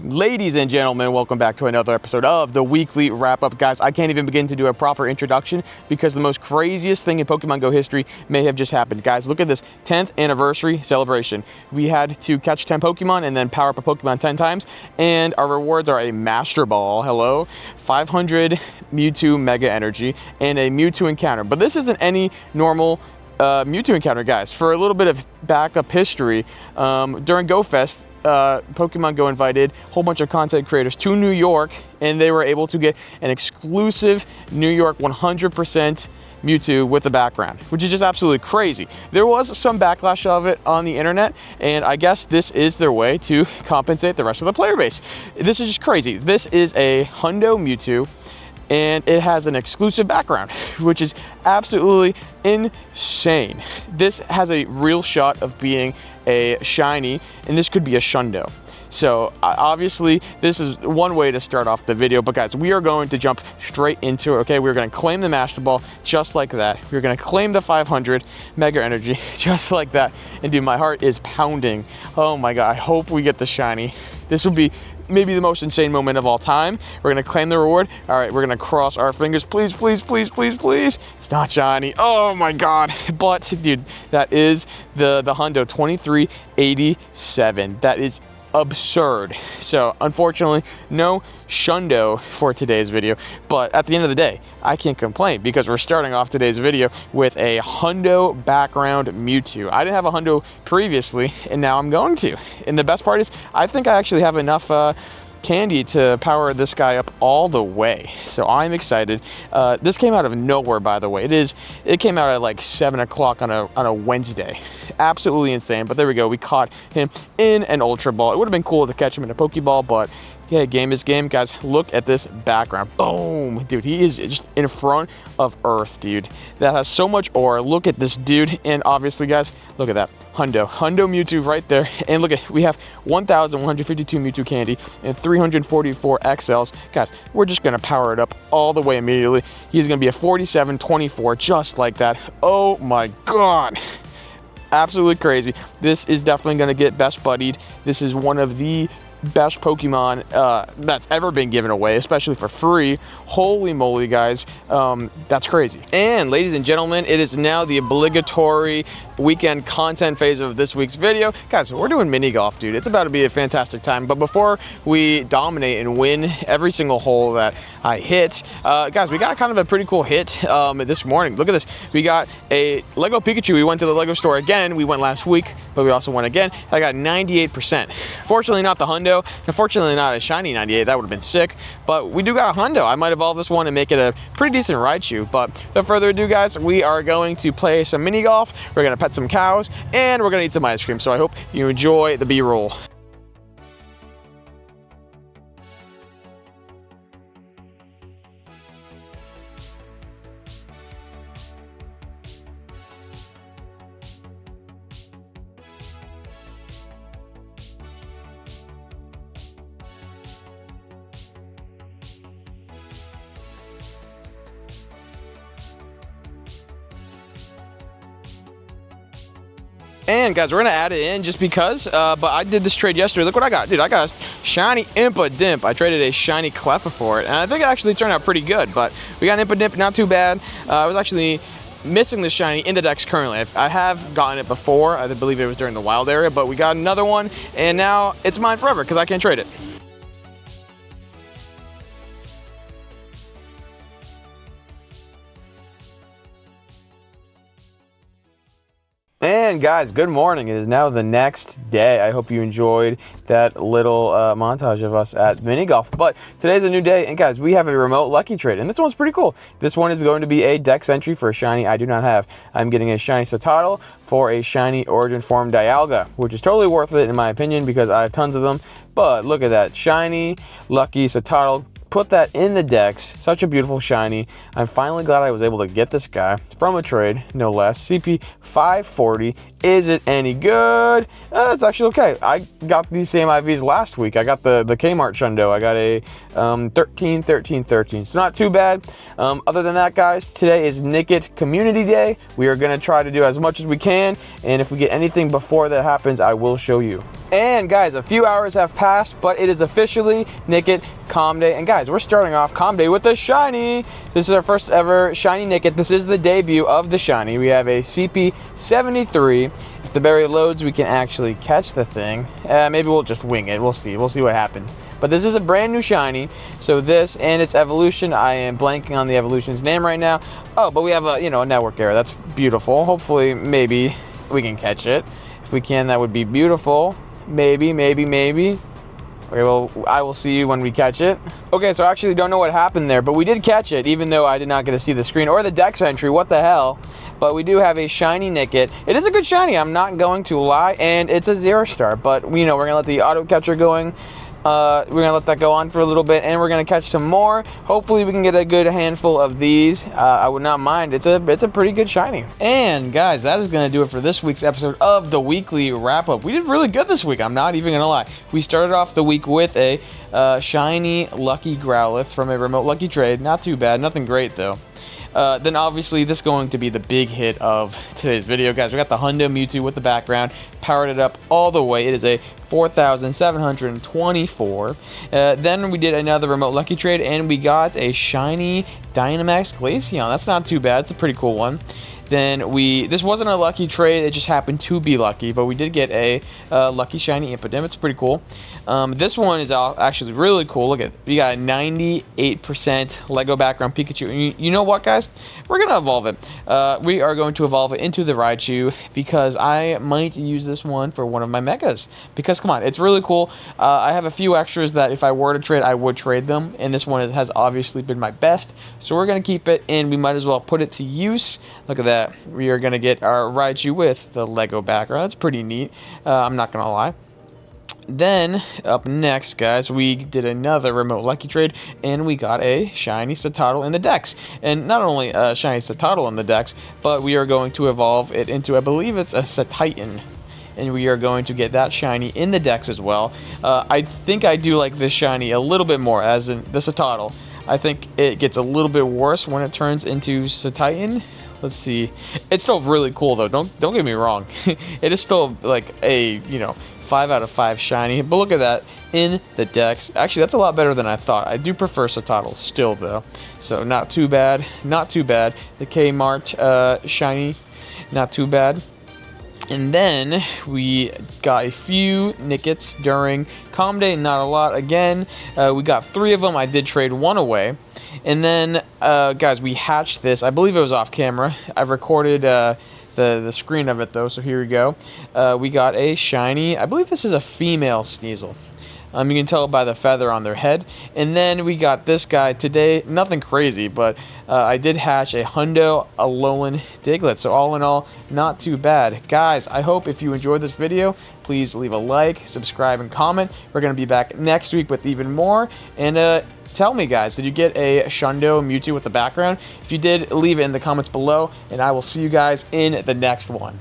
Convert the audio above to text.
Ladies and gentlemen, welcome back to another episode of the weekly wrap-up. Guys, I can't even begin to do a proper introduction because the most craziest thing in Pokemon Go history may have just happened. Guys, look at this 10th anniversary celebration. We had to catch 10 Pokemon and then power up a Pokemon 10 times, and our rewards are a Master Ball, hello, 500 Mewtwo Mega Energy, and a Mewtwo encounter. But this isn't any normal Mewtwo encounter, guys. For a little bit of backup history, during GoFest, Pokemon Go invited a whole bunch of content creators to New York, and they were able to get an exclusive New York 100% Mewtwo with the background, which is just absolutely crazy. There was some backlash of it on the internet, and I guess this is their way to compensate the rest of the player base. This is just crazy. This is a Hundo Mewtwo, and it has an exclusive background, which is absolutely insane. This has a real shot of being a shiny, and this could be a Shundo. So obviously this is one way to start off the video, but guys, we are going to jump straight into it. Okay, we're going to claim the Master Ball just like that. We're going to claim the 500 Mega Energy just like that. And dude, my heart is pounding. Oh my god, I hope we get the shiny. This will be maybe the most insane moment of all time. We're gonna claim the reward. All right, we're gonna cross our fingers. Please, please, please, please, please. It's not shiny. Oh my god. But dude, that is the Hundo 2387. That is absurd. So unfortunately, no Shundo for today's video, but at the end of the day, I can't complain because we're starting off today's video with a Hundo background Mewtwo. I didn't have a Hundo previously, and now I'm going to. And the best part is, I think I actually have enough candy to power this guy up all the way. So I'm excited. This came out of nowhere, by the way. It came out at like 7 o'clock on a Wednesday. Absolutely insane. But there we go. We caught him in an Ultra Ball. It would have been cool to catch him in a Pokeball, but yeah, game is game. Guys, look at this background. Boom. Dude, he is just in front of Earth, dude. That has so much aura. Look at this dude. And obviously, guys, look at that. Hundo Mewtwo right there. And look at, we have 1,152 Mewtwo candy and 344 XLs. Guys, we're just going to power it up all the way immediately. He's going to be a 47-24, just like that. Oh my god. Absolutely crazy. This is definitely going to get best buddied. This is one of the best Pokemon that's ever been given away, especially for free. Holy moly, guys. That's crazy. And ladies and gentlemen, it is now the obligatory weekend content phase of this week's video. Guys, we're doing mini golf, dude. It's about to be a fantastic time. But before we dominate and win every single hole that I hit, guys, we got kind of a pretty cool hit this morning. Look at this. We got a Lego Pikachu. We went to the Lego store again. We went last week, but we also went again. I got 98%. Fortunately, not the Hundo. Unfortunately, not a shiny 98. That would have been sick. But we do got a Hundo. I might evolve this one and make it a pretty decent Raichu. But without further ado, guys, we are going to play some mini golf. We're going to pet some cows, and we're going to eat some ice cream. So I hope you enjoy the B-roll. And guys, we're gonna add it in just because, but I did this trade yesterday. Look what I got. Dude, I got a shiny Impa-Dimp. I traded a shiny Cleffa for it, and I think it actually turned out pretty good, but we got an Impa-Dimp, not too bad. I was actually missing this shiny in the decks currently. I have gotten it before. I believe it was during the wild area, but we got another one, and now it's mine forever because I can't trade it. And guys, good morning. It is now the next day. I hope you enjoyed that little montage of us at mini golf. But today's a new day, and guys, we have a remote lucky trade, and this one's pretty cool. This one is going to be a dex entry for a shiny I do not have. I'm getting a shiny Satotl for a shiny Origin Form Dialga, which is totally worth it in my opinion because I have tons of them. But look at that, shiny lucky Satotl. Put that in the decks. Such a beautiful shiny. I'm finally glad I was able to get this guy from a trade, no less. CP 540 Is it any good? It's actually okay. I got these same IVs last week. I got the Kmart Shundo. I got a 13, 13, 13. So not too bad. Other than that, guys, today is Nickit Community Day. We are going to try to do as much as we can, and if we get anything before that happens, I will show you. And guys, a few hours have passed, but it is officially Nickit Calm Day. And guys, we're starting off Calm Day with a shiny. This is our first ever shiny Nickit. This is the debut of the shiny. We have a CP73. If the berry loads, we can actually catch the thing. Maybe we'll just wing it. We'll see. We'll see what happens. But this is a brand new shiny. So this and its evolution, I am blanking on the evolution's name right now. Oh, but we have a, a network error. That's beautiful. Hopefully, maybe we can catch it. If we can, that would be beautiful. Maybe. Okay, well, I will see you when we catch it. Okay, so I actually don't know what happened there, but we did catch it, even though I did not get to see the screen or the dex entry. What the hell? But we do have a shiny Nickit. It is a good shiny, I'm not going to lie, and it's a 0-star. But, we're going to let the auto catcher going. We're going to let that go on for a little bit, and we're going to catch some more. Hopefully, we can get a good handful of these. I would not mind. It's a pretty good shiny. And, guys, that is going to do it for this week's episode of the weekly wrap-up. We did really good this week. I'm not even going to lie. We started off the week with a shiny Lucky Growlithe from a remote Lucky Trade. Not too bad. Nothing great, though. Then obviously this is going to be the big hit of today's video, guys. We got the Hundo Mewtwo with the background, powered it up all the way. It is a 4,724. Then we did another remote Lucky Trade, and we got a shiny Dynamax Glaceon. That's not too bad. It's a pretty cool one. Then this wasn't a lucky trade, it just happened to be lucky, but we did get a lucky shiny Impidimp. It's pretty cool. This one is actually really cool. Look at, we got a 98% Lego background Pikachu. You know what, guys? We're going to evolve it. We are going to evolve it into the Raichu because I might use this one for one of my megas. Because, come on, it's really cool. I have a few extras that if I were to trade, I would trade them, and this one has obviously been my best. So we're going to keep it, and we might as well put it to use. Look at that. We are going to get our Raichu with the Lego background. That's pretty neat. I'm not going to lie. Then, up next, guys, we did another remote lucky trade, and we got a shiny Satotl in the dex. And not only a shiny Satotl in the dex, but we are going to evolve it into, I believe it's a Satitan. And we are going to get that shiny in the dex as well. I think I do like this shiny a little bit more, as in the Satotl. I think it gets a little bit worse when it turns into Satitan. Let's see. It's still really cool, though. Don't get me wrong. It is still like a, 5 out of 5 shiny. But look at that in the dex. Actually, that's a lot better than I thought. I do prefer Satotl still, though. So not too bad. Not too bad. The Kmart shiny. Not too bad. And then we got a few Nickits during Calm Day. Not a lot. Again, we got 3 of them. I did trade 1 away. And then, guys, we hatched this. I believe it was off camera. I've recorded the screen of it, though, so here we go. We got a shiny, I believe this is a female Sneasel. You can tell by the feather on their head. And then we got this guy today. Nothing crazy, but I did hatch a Hundo Alolan Diglett. So all in all, not too bad. Guys, I hope if you enjoyed this video, please leave a like, subscribe, and comment. We're going to be back next week with even more. And tell me, guys, did you get a Shundo Mewtwo with the background? If you did, leave it in the comments below, and I will see you guys in the next one.